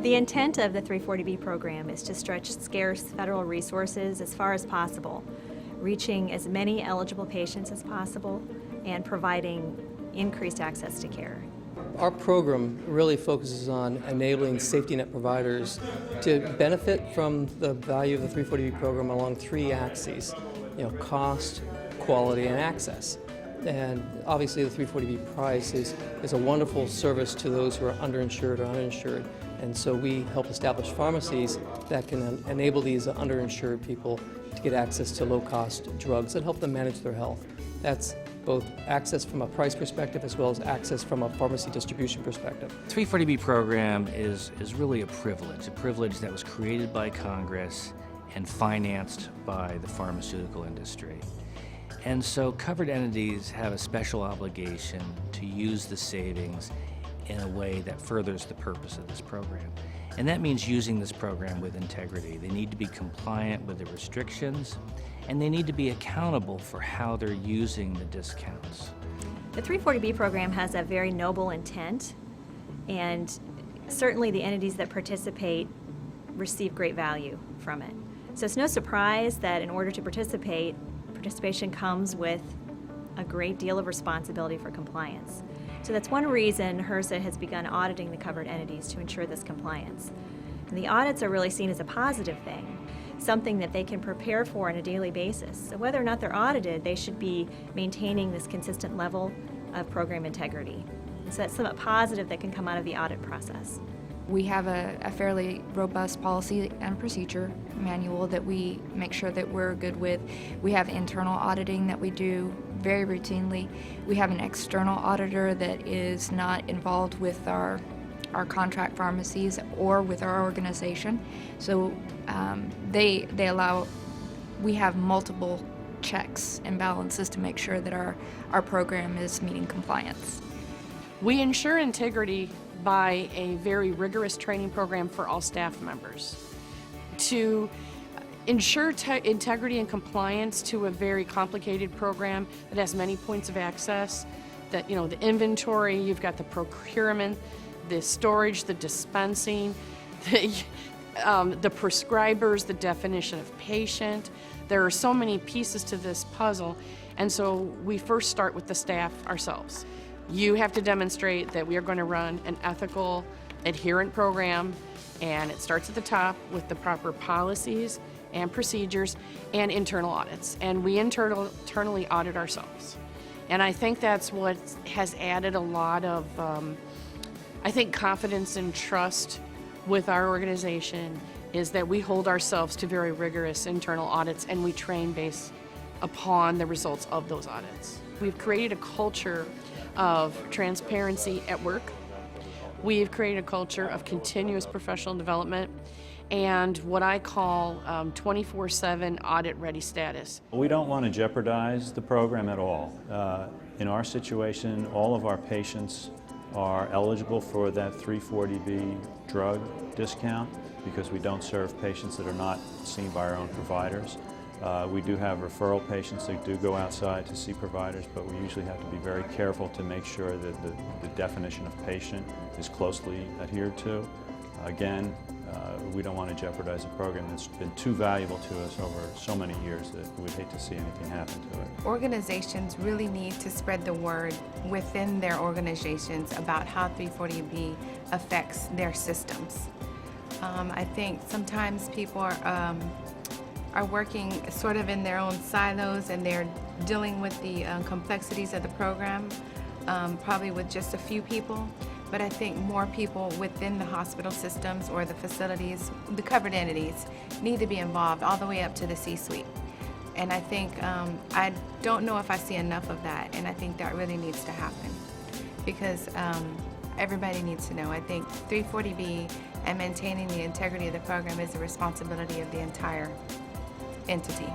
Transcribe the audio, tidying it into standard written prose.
The intent of the 340B program is to stretch scarce federal resources as far as possible, reaching as many eligible patients as possible and providing increased access to care. Our program really focuses on enabling safety net providers to benefit from the value of the 340B program along three axes, cost, quality, and access. And obviously the 340B price is a wonderful service to those who are underinsured or uninsured. And so we help establish pharmacies that can enable these underinsured people to get access to low-cost drugs that help them manage their health. That's both access from a price perspective as well as access from a pharmacy distribution perspective. The 340B program is really a privilege that was created by Congress and financed by the pharmaceutical industry. And so covered entities have a special obligation to use the savings in a way that furthers the purpose of this program. And that means using this program with integrity. They need to be compliant with the restrictions, and they need to be accountable for how they're using the discounts. The 340B program has a very noble intent, and certainly the entities that participate receive great value from it. So it's no surprise that in order to participate, participation comes with a great deal of responsibility for compliance. So that's one reason HRSA has begun auditing the covered entities to ensure this compliance. And the audits are really seen as a positive thing, something that they can prepare for on a daily basis. So whether or not they're audited, they should be maintaining this consistent level of program integrity. And so that's somewhat positive that can come out of the audit process. We have a fairly robust policy and procedure manual that we make sure that we're good with. We have internal auditing that we do very routinely. We have an external auditor that is not involved with our contract pharmacies or with our organization. So they allow, we have multiple checks and balances to make sure that our program is meeting compliance. We ensure integrity by a very rigorous training program for all staff members. To ensure integrity and compliance to a very complicated program that has many points of access, that the inventory, you've got the procurement, the storage, the dispensing, the prescribers, the definition of patient. There are so many pieces to this puzzle, and so we first start with the staff ourselves. You have to demonstrate that we are going to run an ethical, adherent program, and it starts at the top with the proper policies and procedures and internal audits. And we internally audit ourselves. And I think that's what has added a lot of, confidence and trust with our organization, is that we hold ourselves to very rigorous internal audits, and we train based upon the results of those audits. We've created a culture of transparency at work. We've created a culture of continuous professional development and what I call 24/7 audit-ready status. We don't want to jeopardize the program at all. In our situation, all of our patients are eligible for that 340B drug discount because we don't serve patients that are not seen by our own providers. We do have referral patients that do go outside to see providers, but we usually have to be very careful to make sure that the definition of patient is closely adhered to. Again, we don't want to jeopardize a program that's been too valuable to us over so many years that we'd hate to see anything happen to it. Organizations really need to spread the word within their organizations about how 340B affects their systems. I think sometimes people are working sort of in their own silos, and they're dealing with the complexities of the program, probably with just a few people. But I think more people within the hospital systems or the facilities, the covered entities, need to be involved all the way up to the C-suite. And I think, I don't know if I see enough of that, and I think that really needs to happen because everybody needs to know. I think 340B and maintaining the integrity of the program is the responsibility of the entire entity.